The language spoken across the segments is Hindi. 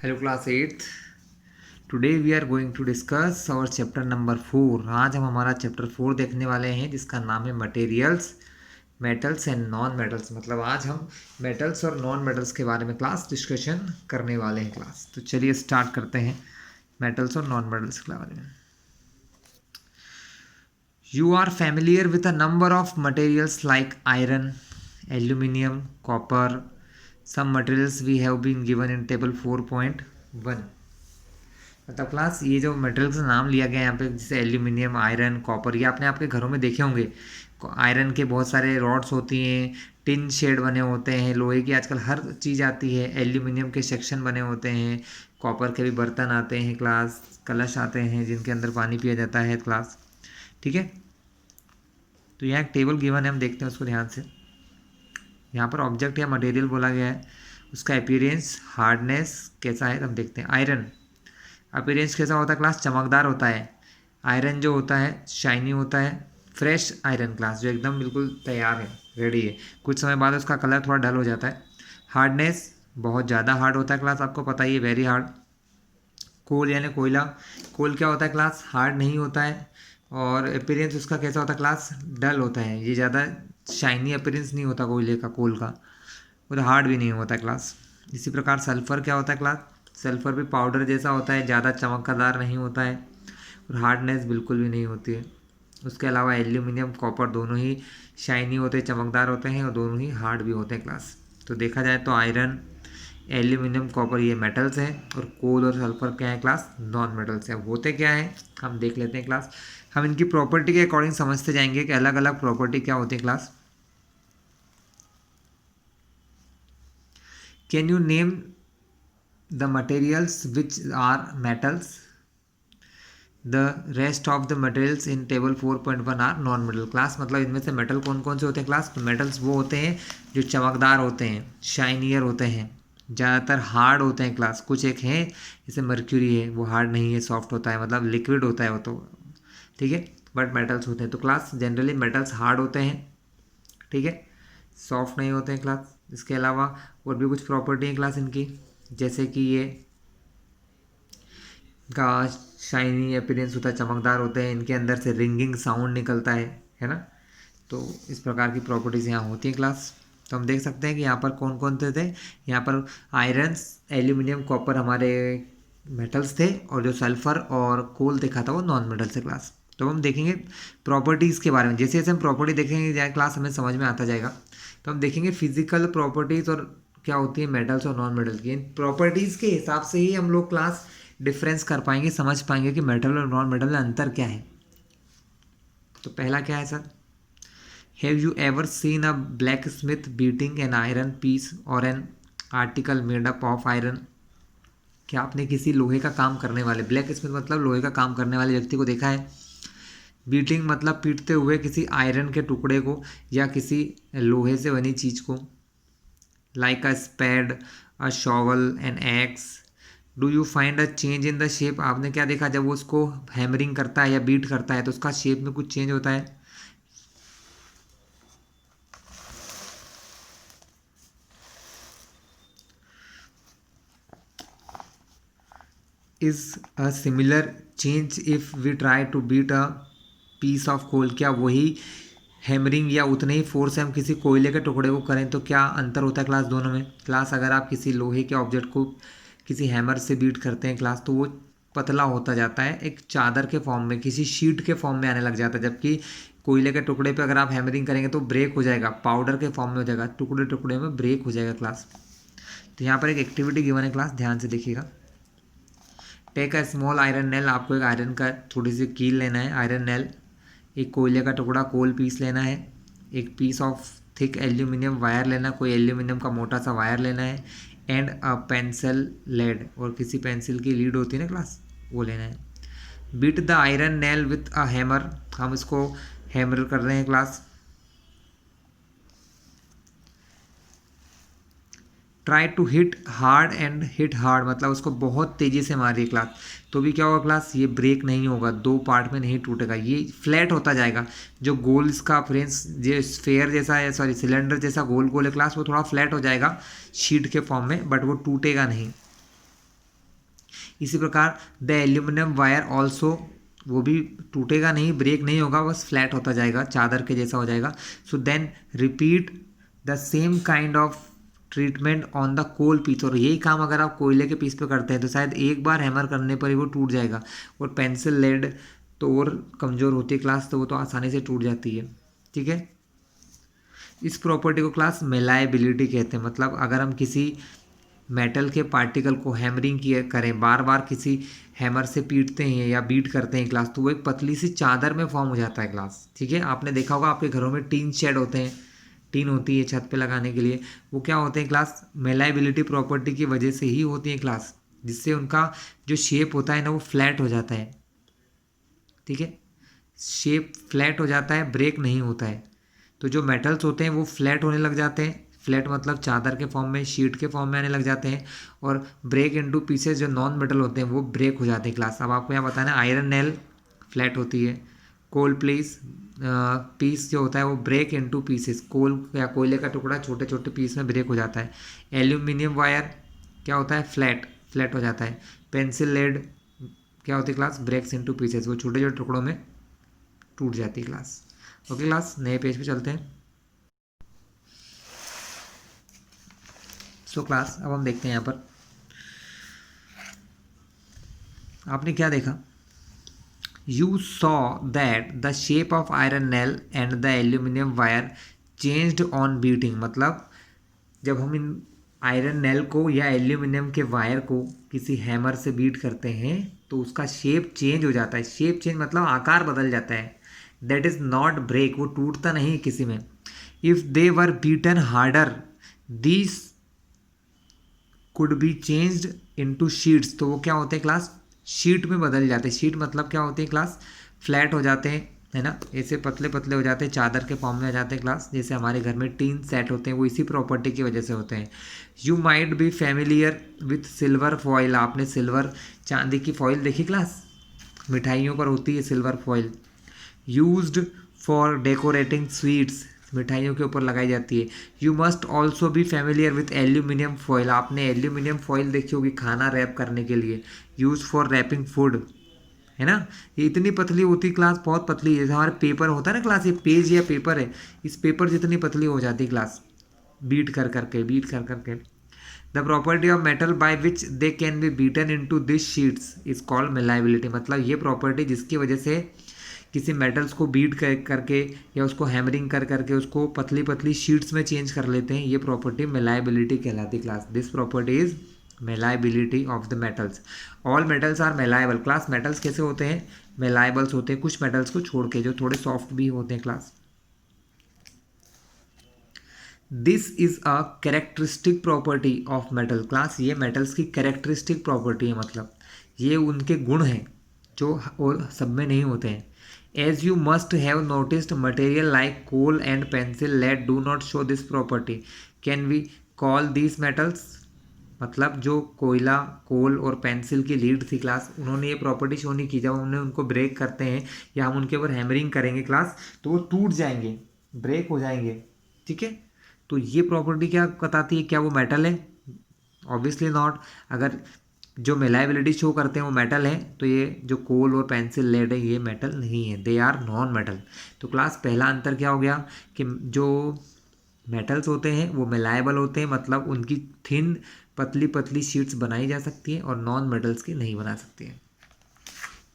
Hello class 8th। Today we are going to discuss our chapter number 4। आज हम हमारा चैप्टर 4 देखने वाले हैं जिसका नाम है materials, metals and non metals. मतलब आज हम मेटल्स और नॉन मेटल्स के बारे में क्लास डिस्कशन करने वाले हैं क्लास। तो चलिए स्टार्ट करते हैं मेटल्स और नॉन मेटल्स के बारे में। You are familiar with a number of materials like iron, aluminium, copper. Some materials we have been given in table 4.1। मतलब क्लास ये जो मटेरियल का नाम लिया गया है यहाँ पे, जैसे एल्यूमिनियम, आयरन, कॉपर, ये आपने आपके घरों में देखे होंगे। आयरन के बहुत सारे रॉड्स होती हैं, टिन शेड बने होते हैं, लोहे की आजकल हर चीज़ आती है, एल्यूमिनियम के सेक्शन बने होते हैं, कॉपर के भी बर्तन आते हैं क्लास, कलश आते हैं जिनके अंदर पानी पिया जाता है क्लास। ठीक है, तो यहाँ एक टेबल गिवन है, हम देखते हैं उसको ध्यान से। यहाँ पर ऑब्जेक्ट या मटेरियल बोला गया है, उसका अपीयरेंस, हार्डनेस कैसा है हम देखते हैं। आयरन अपीयरेंस कैसा होता है क्लास? चमकदार होता है। आयरन जो होता है शाइनी होता है। फ्रेश आयरन क्लास जो एकदम बिल्कुल तैयार है, रेडी है, कुछ समय बाद उसका कलर थोड़ा डल हो जाता है। हार्डनेस बहुत ज़्यादा हार्ड होता है क्लास, आपको पता ही है, वेरी हार्ड। कोल यानी कोयला, कोल क्या होता है क्लास? हार्ड नहीं होता है। और अपीयरेंस उसका कैसा होता है क्लास? डल होता है, ये ज़्यादा शाइनी अपीयरेंस नहीं होता कोयले का, कोल का, और हार्ड भी नहीं होता है क्लास। इसी प्रकार सल्फ़र क्या होता है क्लास? सल्फ़र भी पाउडर जैसा होता है, ज़्यादा चमकदार नहीं होता है और हार्डनेस बिल्कुल भी नहीं होती है। उसके अलावा एल्यूमिनियम, कॉपर दोनों ही शाइनी होते हैं, चमकदार होते हैं और दोनों ही हार्ड भी होते हैं क्लास। तो देखा जाए तो आयरन, एल्यूमिनियम, कॉपर ये मेटल्स हैं और कोल और सल्फर क्या है क्लास? नॉन मेटल्स हैं। होते क्या है हम देख लेते हैं क्लास। हम इनकी प्रॉपर्टी के अकॉर्डिंग समझते जाएंगे कि अलग अलग प्रॉपर्टी क्या होती है class. Can you name the materials which are metals? The rest of the materials in table 4.1 are non metal class. मतलब इनमें से मेटल कौन कौन से होते हैं क्लास? तो मेटल्स वो होते हैं जो चमकदार होते हैं, शाइनियर होते हैं, ज़्यादातर हार्ड होते हैं क्लास। कुछ एक हैं जैसे मर्क्यूरी है, वो हार्ड नहीं है, सॉफ्ट होता है, मतलब लिक्विड होता है वो तो, ठीक है, बट मेटल्स होते हैं। तो क्लास जनरली मेटल्स हार्ड होते हैं, ठीक है, सॉफ्ट नहीं होते हैं क्लास। इसके अलावा और भी कुछ प्रॉपर्टी है क्लास इनकी, जैसे कि ये का शाइनी अपीयरेंस होता है, चमकदार होते हैं, इनके अंदर से रिंगिंग साउंड निकलता है ना। तो इस प्रकार की प्रॉपर्टीज़ यहाँ होती हैं क्लास। तो हम देख सकते हैं कि यहाँ पर कौन कौन से थे। यहाँ पर आयरन, एल्यूमिनियम, कॉपर हमारे मेटल्स थे और जो सल्फर और कोल देखा था वो नॉन मेटल्स है क्लास। तो हम देखेंगे प्रॉपर्टीज़ के बारे में, जैसे जैसे हम प्रॉपर्टी देखेंगे जाए क्लास हमें समझ में आता जाएगा। तो हम देखेंगे फिजिकल प्रॉपर्टीज़ और क्या होती है मेटल्स और नॉन मेटल की। इन प्रॉपर्टीज़ के हिसाब से ही हम लोग क्लास डिफरेंस कर पाएंगे, समझ पाएंगे कि मेटल और नॉन मेटल में अंतर क्या है। तो पहला क्या है sir? Have you ever seen a blacksmith beating an iron piece or an article made up of iron? क्या आपने किसी लोहे का काम करने वाले, ब्लैक स्मिथ मतलब लोहे का काम करने वाले व्यक्ति को देखा है? बीटिंग मतलब पीटते हुए किसी आयरन के टुकड़े को या किसी लोहे से बनी चीज़ को, like a spade, a shovel, an axe. Do you find a change in the shape? आपने क्या देखा जब वो उसको हैमरिंग करता है या बीट करता है तो उसका शेप में कुछ चेंज होता है? Is a similar change if we try to beat a piece of coal? क्या वही हैमरिंग या उतने ही फोर्स से हम किसी कोयले के टुकड़े को करें तो क्या अंतर होता है क्लास दोनों में? क्लास अगर आप किसी लोहे के ऑब्जेक्ट को किसी हैमर से बीट करते हैं क्लास तो वो पतला होता जाता है, एक चादर के फॉर्म में, किसी शीट के फॉर्म में आने लग जाता है। जबकि कोयले के टुकड़े पे अगर आप हैमरिंग करेंगे तो ब्रेक हो जाएगा, पाउडर के फॉर्म में हो जाएगा, टुकड़े टुकड़े में ब्रेक हो जाएगा क्लास। तो यहाँ पर एक एक्टिविटी गिवन है क्लास, ध्यान से देखिएगा। Take a small iron nail, आपको एक आयरन का थोड़ी सी कील लेना है, आयरन नेल, एक कोयले का टुकड़ा कोल पीस लेना है, एक piece of thick aluminium wire लेना, कोई एल्यूमिनियम का मोटा सा वायर लेना है, एंड अ पेंसिल लेड, और किसी पेंसिल की लीड होती है ना क्लास, वो लेना है। Beat the iron nail with a hammer, हम इसको हैमर कर रहे हैं class. Try to hit hard and hit hard, मतलब उसको बहुत तेज़ी से मारिए क्लास, तो भी क्या होगा क्लास? ये ब्रेक नहीं होगा, दो पार्ट में नहीं टूटेगा, ये फ्लैट होता जाएगा। जो गोल इसका फ्रेंस जो स्फेयर जैसा है, सॉरी सिलेंडर जैसा गोल गोल है क्लास, वो थोड़ा फ्लैट हो जाएगा शीट के फॉर्म में, बट वो टूटेगा नहीं। इसी प्रकार द एल्यूमिनियम वायर ऑल्सो, वो भी टूटेगा नहीं, ब्रेक नहीं होगा, बस फ्लैट होता जाएगा, चादर के जैसा हो जाएगा। So then repeat the same kind of treatment on the coal piece, और यही काम अगर आप कोयले के पीस पे करते हैं तो शायद एक बार हैमर करने पर ही वो टूट जाएगा। और पेंसिल लेड तो और कमज़ोर होती है क्लास, तो वो तो आसानी से टूट जाती है। ठीक है, इस प्रॉपर्टी को क्लास मेलाएबिलिटी कहते हैं। मतलब अगर हम किसी मेटल के पार्टिकल को हैमरिंग किए करें, बार बार किसी हैमर से पीटते हैं या बीट करते हैं क्लास, तो वो एक पतली सी चादर में फॉर्म हो जाता है क्लास। ठीक है, आपने देखा होगा आपके घरों में टीन शेड होते हैं, टीन होती है छत पे लगाने के लिए, वो क्या होते हैं क्लास, मेलाएबिलिटी प्रॉपर्टी की वजह से ही होती है क्लास, जिससे उनका जो शेप होता है ना वो फ्लैट हो जाता है। ठीक है, शेप फ्लैट हो जाता है, ब्रेक नहीं होता है। तो जो मेटल्स होते हैं वो फ्लैट होने लग जाते हैं, फ्लैट मतलब चादर के फॉर्म में, शीट के फॉर्म में आने लग जाते हैं, और ब्रेक इनटू पीसेस जो नॉन मेटल होते हैं वो ब्रेक हो जाते हैं क्लास। अब आपको यहाँ बताना, आयरन नेल फ्लैट होती है, कोल पीस जो होता है वो ब्रेक इनटू पीसेस, कोल या कोयले का टुकड़ा छोटे छोटे पीस में ब्रेक हो जाता है। एल्यूमिनियम वायर क्या होता है, फ्लैट हो जाता है। पेंसिल लेड क्या होती है क्लास, ब्रेक्स इनटू पीसेस, वो छोटे छोटे टुकड़ों में टूट जाती है क्लास। ओके क्लास, नए पेज पे चलते हैं। सो क्लास अब हम देखते हैं यहाँ पर आपने क्या देखा, you saw that the shape of iron nail and the aluminium wire changed on beating. मतलब जब हम इन आयरन नेल को या एल्यूमिनियम के वायर को किसी हैमर से बीट करते हैं तो उसका शेप चेंज हो जाता है। शेप चेंज मतलब आकार बदल जाता है। दैट इज़ नॉट ब्रेक, वो टूटता नहीं किसी में। If they were beaten harder these could be changed into sheets, तो वो क्या होते हैं क्लास, शीट में बदल जाते हैं। शीट मतलब क्या होती है क्लास, फ्लैट हो जाते हैं, है ना, ऐसे पतले पतले हो जाते हैं, चादर के फॉर्म में आ जाते हैं क्लास। जैसे हमारे घर में टीन सेट होते हैं वो इसी प्रॉपर्टी की वजह से होते हैं। You might be familiar with silver foil, आपने सिल्वर चांदी की फॉइल देखी क्लास, मिठाइयों पर होती है silver foil, used for decorating sweets, मिठाइयों के ऊपर लगाई जाती है। You must also be familiar with aluminium foil, आपने एल्यूमिनियम फॉइल देखी होगी खाना रैप करने के लिए, यूज फॉर रैपिंग फूड, है ना। ये इतनी पतली होती क्लास, बहुत पतली, जैसे हमारे पेपर होता है ना क्लास, ये पेज या पेपर है, इस पेपर जितनी पतली हो जाती क्लास, बीट कर करके। The property of metal by which they can be beaten into this sheets is called malleability. मतलब ये प्रॉपर्टी जिसकी वजह से किसी मेटल्स को बीट करके या उसको हैमरिंग करके उसको पतली पतली शीट्स में चेंज कर लेते हैं, ये प्रॉपर्टी मेलाइबिलिटी कहलाती class. This property is malleability of the metals. All metals are malleable class. Metals कैसे होते हैं, मेलाइबल्स होते हैं, कुछ मेटल्स को छोड़ के जो थोड़े सॉफ्ट भी होते हैं class. This is a characteristic property of metal class, ये मेटल्स की कैरेक्टरिस्टिक प्रॉपर्टी है, मतलब ये उनके गुण हैं जो और सब में नहीं होते हैं। As you must have noticed material like coal and pencil lead do not show this property, can we call this metals. मतलब जो कोयला, कोल और पेंसिल की लीड थी क्लास, उन्होंने ये प्रॉपर्टी शो नहीं की। जब हमने उनको ब्रेक करते हैं या हम उनके ऊपर हैमरिंग करेंगे क्लास तो वो टूट जाएंगे, ब्रेक हो जाएंगे। ठीक है, तो ये प्रॉपर्टी क्या बताती है, क्या वो मेटल है? Obviously not. अगर जो मेलाइबिलिटी शो करते हैं वो मेटल है तो ये जो कोल और पेंसिल लेड है ये मेटल नहीं है, दे आर नॉन मेटल। तो क्लास पहला अंतर क्या हो गया कि जो मेटल्स होते हैं वो मेलाइबल होते हैं, मतलब उनकी थिन पतली पतली शीट्स बनाई जा सकती है, और नॉन मेटल्स की नहीं बना सकती है।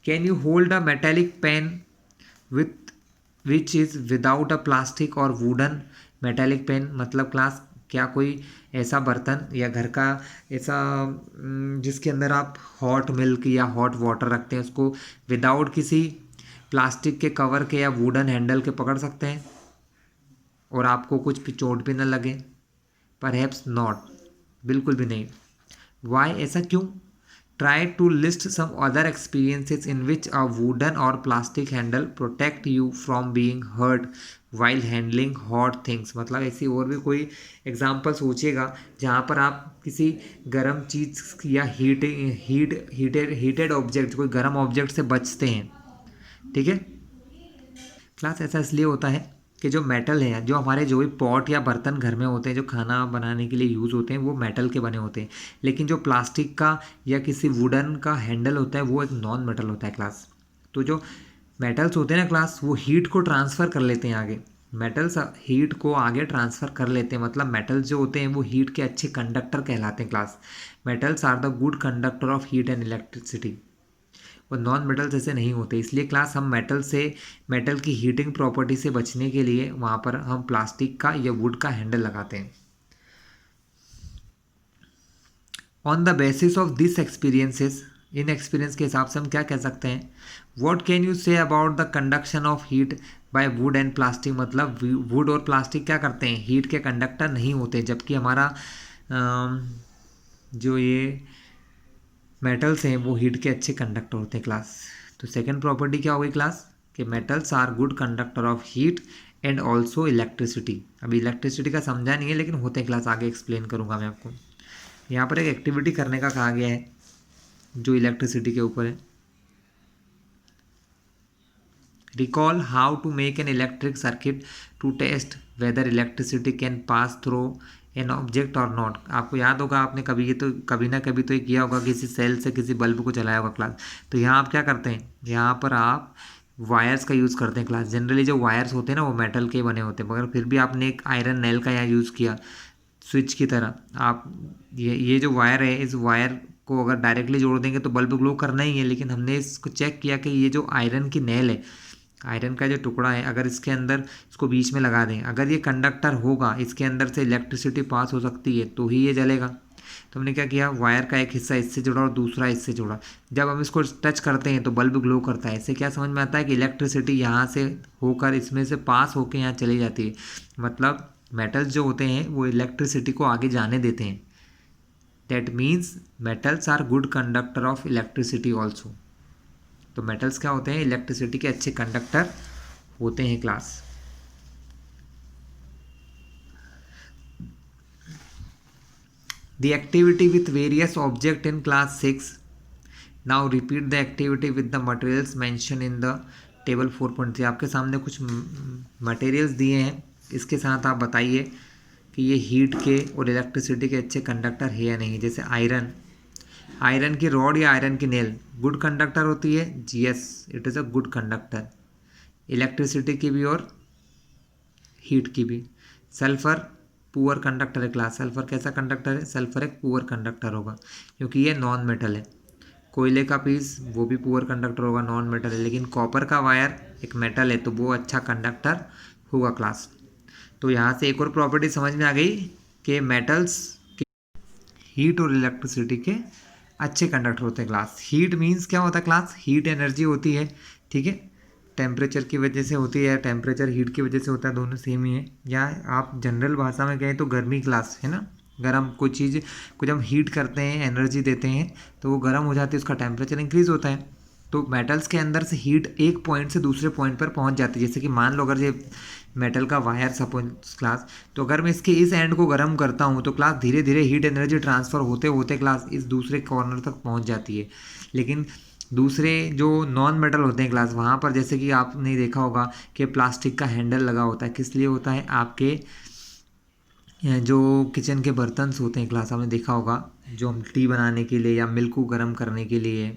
Can you hold a metallic pen with which is without a plastic और वुडन। मेटेलिक पेन मतलब क्लास क्या कोई ऐसा बर्तन या घर का ऐसा जिसके अंदर आप हॉट मिल्क या हॉट वाटर रखते हैं उसको विदाउट किसी प्लास्टिक के कवर के या वुडन हैंडल के पकड़ सकते हैं और आपको कुछ भी चोट भी न लगे? परहैप्स नॉट, बिल्कुल भी नहीं। वाई, ऐसा क्यों? Try to list some other experiences in which a wooden or plastic handle protect you from being hurt while handling hot things. मतलब ऐसी और भी कोई एग्जाम्पल सोचिएगा जहाँ पर आप किसी गर्म चीज़ या हीटेड ऑब्जेक्ट, कोई गर्म ऑब्जेक्ट से बचते हैं। ठीक है क्लास, ऐसा इसलिए होता है कि जो मेटल है, जो हमारे जो भी पॉट या बर्तन घर में होते हैं जो खाना बनाने के लिए यूज़ होते हैं वो मेटल के बने होते हैं, लेकिन जो प्लास्टिक का या किसी वुडन का हैंडल होता है वो एक नॉन मेटल होता है क्लास। तो जो मेटल्स होते हैं ना क्लास, वो हीट को ट्रांसफ़र कर लेते हैं आगे। मेटल्स हीट को आगे ट्रांसफ़र कर लेते हैं, मतलब मेटल्स जो होते हैं वो हीट के अच्छे कंडक्टर कहलाते हैं class. Metals are the good conductor of heat and electricity. और नॉन मेटल्स ऐसे नहीं होते, इसलिए क्लास हम मेटल की हीटिंग प्रॉपर्टी से बचने के लिए वहाँ पर हम प्लास्टिक का या वुड का हैंडल लगाते हैं। On the basis of this experiences, in experience के हिसाब से हम क्या कह सकते हैं, what can you say about the conduction of heat bye would and plastic. मतलब वुड और प्लास्टिक क्या करते हैं, हीट के कंडक्टर नहीं होते, जबकि हमारा जो ये मेटल्स हैं वो हीट के अच्छे कंडक्टर होते हैं क्लास। तो सेकंड प्रॉपर्टी क्या होगी क्लास, कि metals are good conductor of heat and also electricity. अभी इलेक्ट्रिसिटी का समझा नहीं है लेकिन होते हैं क्लास, आगे एक्सप्लेन करूँगा मैं आपको। यहाँ पर एक एक्टिविटी करने का कहा गया है जो इलेक्ट्रिसिटी के ऊपर है। Recall how to make an electric circuit to test whether electricity can pass through an object और नॉट। आपको याद होगा, आपने कभी ये तो कभी ना कभी तो ये किया होगा, किसी सेल से किसी बल्ब को चलाया होगा क्लास। तो यहाँ आप क्या करते हैं, यहाँ पर आप वायर्स का यूज़ करते हैं क्लास। जनरली जो वायर्स होते हैं ना वो मेटल के बने होते हैं, मगर फिर भी आपने एक आयरन नेल का यहाँ यूज़ किया स्विच की तरह। आप ये जो वायर है, इस वायर को अगर डायरेक्टली जोड़ देंगे तो बल्ब ग्लो करना ही है, लेकिन हमने इसको चेक किया कि ये जो आयरन की नेल है, आयरन का जो टुकड़ा है, अगर इसके अंदर इसको बीच में लगा दें, अगर ये कंडक्टर होगा, इसके अंदर से इलेक्ट्रिसिटी पास हो सकती है तो ही ये जलेगा। तो हमने क्या किया, वायर का एक हिस्सा इससे जुड़ा और दूसरा इससे जुड़ा। जब हम इसको टच करते हैं तो बल्ब ग्लो करता है। इससे क्या समझ में आता है कि इलेक्ट्रिसिटी यहाँ से होकर इसमें से पास होकर यहाँ चली जाती है। मतलब मेटल्स जो होते हैं वो इलेक्ट्रिसिटी को आगे जाने देते हैं। That means metals are good conductor of electricity also. तो मेटल्स क्या होते हैं, इलेक्ट्रिसिटी के अच्छे कंडक्टर होते हैं class. The activity with various object in class 6। Now repeat the activity with the materials mention in the table 4.3। आपके सामने कुछ मटेरियल्स दिए हैं, इसके साथ आप बताइए कि ये हीट के और इलेक्ट्रिसिटी के अच्छे कंडक्टर है या नहीं। जैसे आयरन की रॉड या आयरन की नेल गुड कंडक्टर होती है, yes it is a good conductor, electricity की भी और हीट की भी। सल्फर पुअर कंडक्टर है क्लास। सल्फर कैसा कंडक्टर है, सल्फर एक पुअर कंडक्टर होगा क्योंकि ये नॉन मेटल है। कोयले का पीस वो भी पुअर कंडक्टर होगा, नॉन मेटल है। लेकिन कॉपर का वायर एक मेटल है तो वो अच्छा कंडक्टर होगा क्लास। तो यहाँ से एक और प्रॉपर्टी समझ में आ गई कि मेटल्स हीट और इलेक्ट्रिसिटी के अच्छे कंडक्टर होते हैं क्लास। हीट मीन्स क्या होता है क्लास, हीट एनर्जी होती है, ठीक है, टेम्परेचर की वजह से होती है, टेम्परेचर हीट की वजह से होता है, दोनों सेम ही है। या आप जनरल भाषा में कहें तो गर्मी क्लास है ना, गर्म कोई चीज़ को जब हम हीट करते हैं, एनर्जी देते हैं तो वो गर्म हो जाती है, उसका टेम्परेचर इंक्रीज़ होता है। तो मेटल्स के अंदर से हीट एक पॉइंट से दूसरे पॉइंट पर पहुंच जाती है। जैसे कि मान लो अगर ये मेटल का वायर सपोज क्लास, तो अगर मैं इसके इस एंड को गर्म करता हूँ तो क्लास धीरे धीरे हीट एनर्जी ट्रांसफ़र होते होते क्लास इस दूसरे कॉर्नर तक पहुँच जाती है। लेकिन दूसरे जो नॉन मेटल होते हैं क्लास, वहाँ पर जैसे कि आपने देखा होगा कि प्लास्टिक का हैंडल लगा होता है। किस लिए होता है, आपके जो किचन के बर्तन होते हैं क्लास, आपने देखा होगा जो हम टी बनाने के लिए या मिल्क को गर्म करने के लिए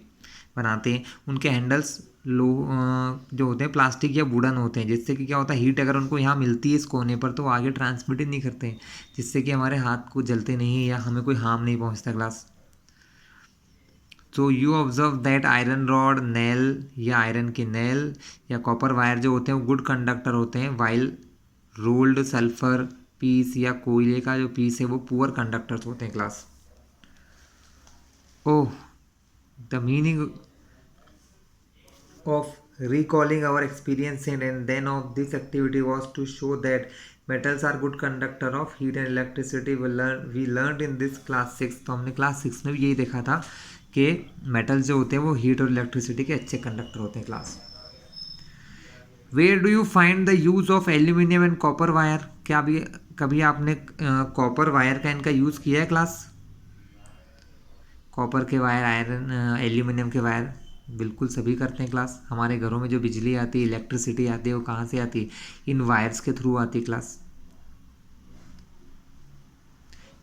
बनाते हैं, उनके हैंडल्स जो होते हैं प्लास्टिक या वुडन होते हैं, जिससे कि क्या होता है, हीट अगर उनको यहाँ मिलती है इस कोने पर तो वो आगे ट्रांसमिट ही नहीं करते हैं, जिससे कि हमारे हाथ को जलते नहीं या हमें कोई हार्म नहीं पहुँचता क्लास। तो you observe that iron rod nail या आयरन की नेल या कॉपर वायर जो होते हैं वो गुड कंडक्टर होते हैं, वाइल रोल्ड सल्फर पीस या कोयले का जो पीस है वो पुअर कंडक्टर्स होते हैं class. Oh, the meaning of recalling our experience and then of this activity was to show that metals are good conductor of heat and electricity। we learned in this class 6। तो हमने क्लास 6 में भी यही देखा था कि मेटल्स जो होते हैं वो हीट और इलेक्ट्रिसिटी के अच्छे कंडक्टर होते हैं class. Where do you find the use of aluminium and copper wire. क्या भी कभी आपने कॉपर वायर का इनका यूज़ किया है क्लास, कॉपर के वायर, आयरन एल्यूमिनियम के वायर बिल्कुल सभी करते हैं क्लास। हमारे घरों में जो बिजली आती है, इलेक्ट्रिसिटी आती है, वो कहाँ से आती है? इन वायर्स के थ्रू आती है क्लास।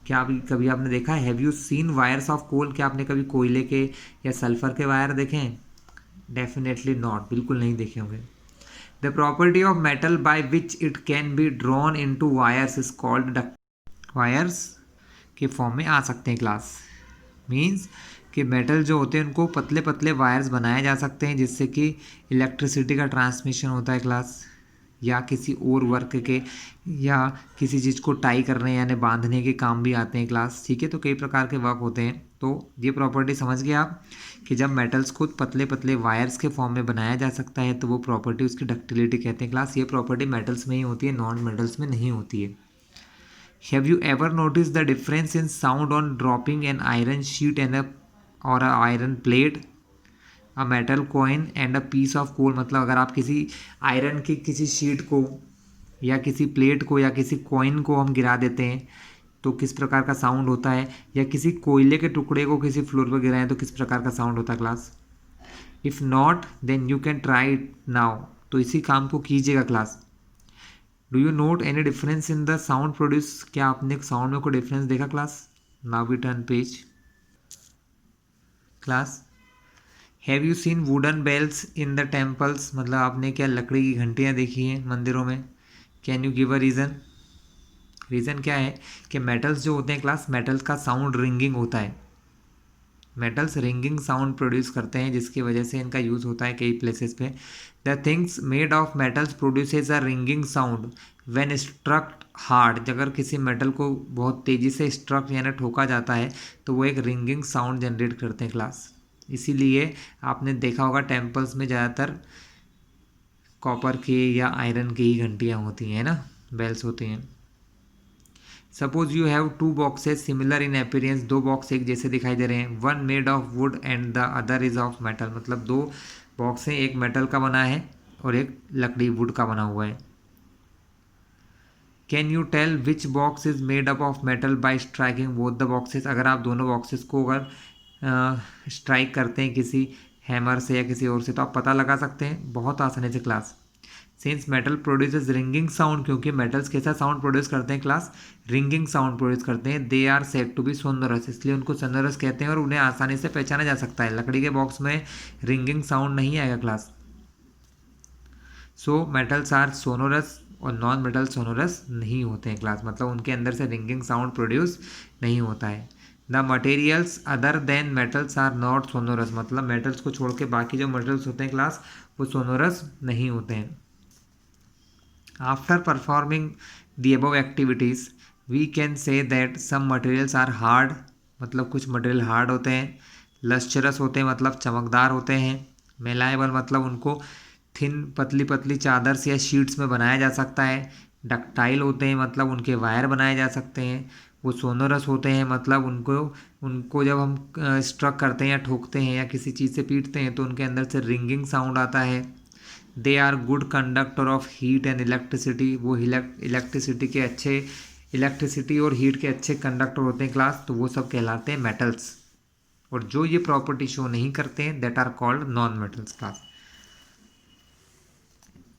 क्या अभी कभी आपने देखा है, have you seen wires of coal? क्या आपने कभी कोयले के या सल्फर के वायर देखे हैं? डेफिनेटली नॉट, बिल्कुल नहीं देखे होंगे। The property of metal by which it can be drawn into wires is called duct. Wires के फॉर्म में आ सकते हैं क्लास, मीन्स कि मेटल जो होते हैं उनको पतले पतले वायर्स बनाए जा सकते हैं जिससे कि इलेक्ट्रिसिटी का ट्रांसमिशन होता है क्लास, या किसी और वर्क के, या किसी चीज़ को टाई करने यानी बांधने के काम भी आते हैं क्लास। ठीक है, तो कई प्रकार के वर्क होते हैं। तो ये प्रॉपर्टी समझ गए आप कि जब मेटल्स को पतले पतले वायर्स के फॉर्म में बनाया जा सकता है तो वो प्रॉपर्टी उसकी डक्टिलिटी कहते हैं क्लास। ये प्रॉपर्टी मेटल्स में ही होती है, नॉन मेटल्स में नहीं होती है। Have you ever notice the difference in sound on dropping an iron sheet and or a iron plate, a metal coin and a piece of coal? मतलब अगर आप किसी आयरन की किसी शीट को या किसी प्लेट को या किसी कॉइन को हम गिरा देते हैं तो किस प्रकार का साउंड होता है, या किसी कोयले के टुकड़े को किसी फ्लोर पर गिराएं तो किस प्रकार का साउंड होता है class. If not then you can try it now. तो इसी काम को कीजिएगा class. Do you note any difference in the sound produce? क्या आपने साउंड में कोई डिफरेंस देखा class? Now we turn page class. Have you seen wooden bells in the temples? मतलब आपने क्या लकड़ी की घंटियाँ देखी हैं मंदिरों में? Can you give a reason? Reason क्या है कि मेटल्स जो होते हैं क्लास, मेटल्स का साउंड रिंगिंग होता है। मेटल्स रिंगिंग साउंड प्रोड्यूस करते हैं जिसकी वजह से इनका यूज़ होता है कई प्लेसेस पे। The things made of metals produces a ringing sound when struck hard. अगर किसी मेटल को बहुत तेज़ी से स्ट्रक यानी ठोका जाता है तो वो एक रिंगिंग साउंड जनरेट करते हैं क्लास। इसीलिए आपने देखा होगा टेम्पल्स में ज़्यादातर कॉपर के या आयरन की ही घंटियाँ होती हैं ना, बेल्स होती हैं। Suppose you have two boxes similar in appearance. दो बॉक्स एक जैसे दिखाई दे रहे हैं। One made of would and the other is of metal. मतलब दो बॉक्स हैं, एक मेटल का बना है और एक लकड़ी वुड का बना हुआ है। Can you tell which box is made up of metal by striking both the boxes? अगर आप दोनों बॉक्सेस को अगर स्ट्राइक करते हैं किसी हैमर से या किसी और से तो आप पता लगा सकते हैं बहुत आसानी से class. Since metal produces ringing sound, क्योंकि मेटल्स कैसा साउंड प्रोड्यूस करते हैं क्लास? रिंगिंग साउंड प्रोड्यूस करते हैं। They are said to be sonorous, इसलिए उनको सोनोरस कहते हैं और उन्हें आसानी से पहचाना जा सकता है। लकड़ी के बॉक्स में रिंगिंग साउंड नहीं आएगा class. So metals are sonorous और नॉन मेटल सोनोरस नहीं होते हैं क्लास, मतलब उनके अंदर से रिंगिंग साउंड प्रोड्यूस नहीं होता है। The materials other than metals are not sonorous, मतलब मेटल्स को छोड़ के बाकी जो मेटल्स होते हैं क्लास वो सोनोरस नहीं होते हैं। After performing the above activities we can say that some materials are hard, मतलब कुछ मटेरियल हार्ड होते हैं। लस्चरस होते हैं मतलब चमकदार होते हैं। मेलाएबल मतलब उनको थिन पतली पतली चादर या शीट्स में बनाया जा सकता है। डक्टाइल होते हैं मतलब उनके वायर बनाए जा सकते हैं। वो सोनोरस होते हैं मतलब उनको उनको जब हम स्ट्रक करते हैं या ठोकते हैं या किसी चीज़ से पीटते हैं तो उनके अंदर से रिंगिंग साउंड आता है। They are good conductor of heat and electricity, वो इलेक्ट्रिसिटी और हीट के अच्छे कंडक्टर होते हैं क्लास, तो वो सब कहलाते हैं मेटल्स। और जो ये प्रॉपर्टी शो नहीं करते हैं that are called non metals class.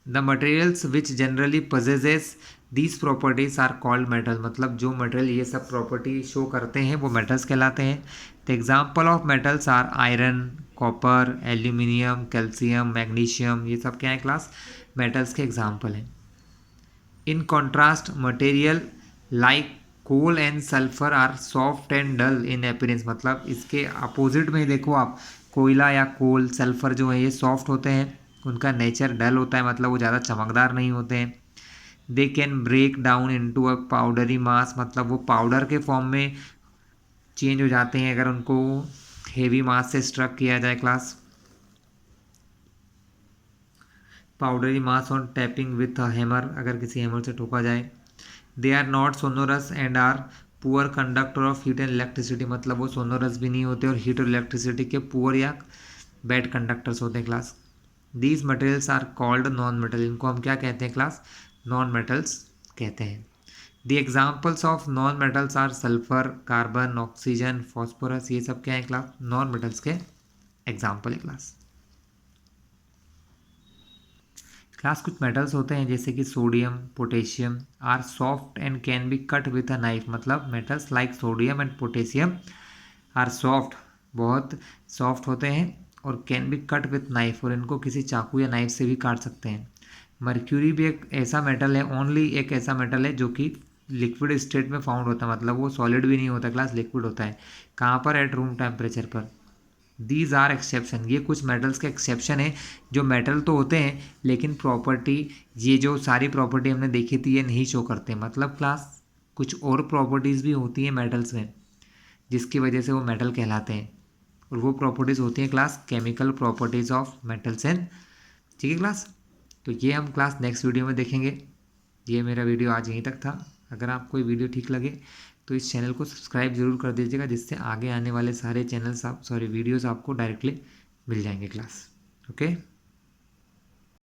The materials which generally possesses these properties are called metal, मतलब जो मटेरियल ये सब प्रॉपर्टी शो करते हैं वो मेटल्स कहलाते हैं। The example of metals are iron, copper, aluminium, calcium, magnesium, ये सब क्या है क्लास? मेटल्स के एग्जाम्पल हैं। In contrast material like coal and sulphur are soft and dull in appearance, मतलब इसके अपोजिट में देखो आप, कोयला या कोल सल्फर जो है ये सॉफ्ट होते हैं, उनका नेचर डल होता है मतलब वो ज़्यादा चमकदार नहीं होते हैं। They can break down into a powdery mass, मतलब वो पाउडर के फॉर्म में चेंज हो जाते हैं अगर उनको हेवी मास से स्ट्रक किया जाए class. Powdery mass on tapping with a hammer, अगर किसी हैमर से ठोका जाए। They are not sonorous and are poor conductor of heat and electricity, मतलब वो सोनोरस भी नहीं होते और हीट और इलेक्ट्रिसिटी के पुअर या बैड कंडक्टर्स होते हैं class. These materials are called non metal, इनको हम क्या कहते हैं क्लास? नॉन मेटल्स कहते हैं। The examples of non metals are sulphur, carbon, oxygen, phosphorus, ये सब क्या है क्लास? नॉन मेटल्स के एग्जाम्पल है क्लास। क्लास कुछ मेटल्स होते हैं जैसे कि sodium, potassium are soft and can be cut with a knife. मतलब metals like sodium and potassium are soft, बहुत सॉफ्ट होते हैं और can be cut with knife, और इनको किसी चाकू या नाइफ से भी काट सकते हैं। मर्क्यूरी भी एक ऐसा मेटल है, ओनली एक ऐसा मेटल है जो कि लिक्विड स्टेट में फाउंड होता है, मतलब वो सॉलिड भी नहीं होता क्लास, लिक्विड होता है। कहाँ पर? एट रूम टेम्परेचर पर। दीज आर एक्सेप्शन, ये कुछ मेटल्स के एक्सेप्शन है, जो मेटल तो होते हैं लेकिन प्रॉपर्टी, ये जो सारी प्रॉपर्टी हमने देखी थी ये नहीं शो करते। मतलब क्लास कुछ और प्रॉपर्टीज़ भी होती हैं मेटल्स में जिसकी वजह से वो मेटल कहलाते हैं, और वो प्रॉपर्टीज़ होती हैं class chemical properties of metals and. ठीक है क्लास, तो ये हम क्लास नेक्स्ट वीडियो में देखेंगे। ये मेरा वीडियो आज यहीं तक था। अगर आपको ये वीडियो ठीक लगे तो इस चैनल को सब्सक्राइब जरूर कर दीजिएगा, जिससे आगे आने वाले सारे चैनल्स वीडियोस आपको डायरेक्टली मिल जाएंगे क्लास। ओके।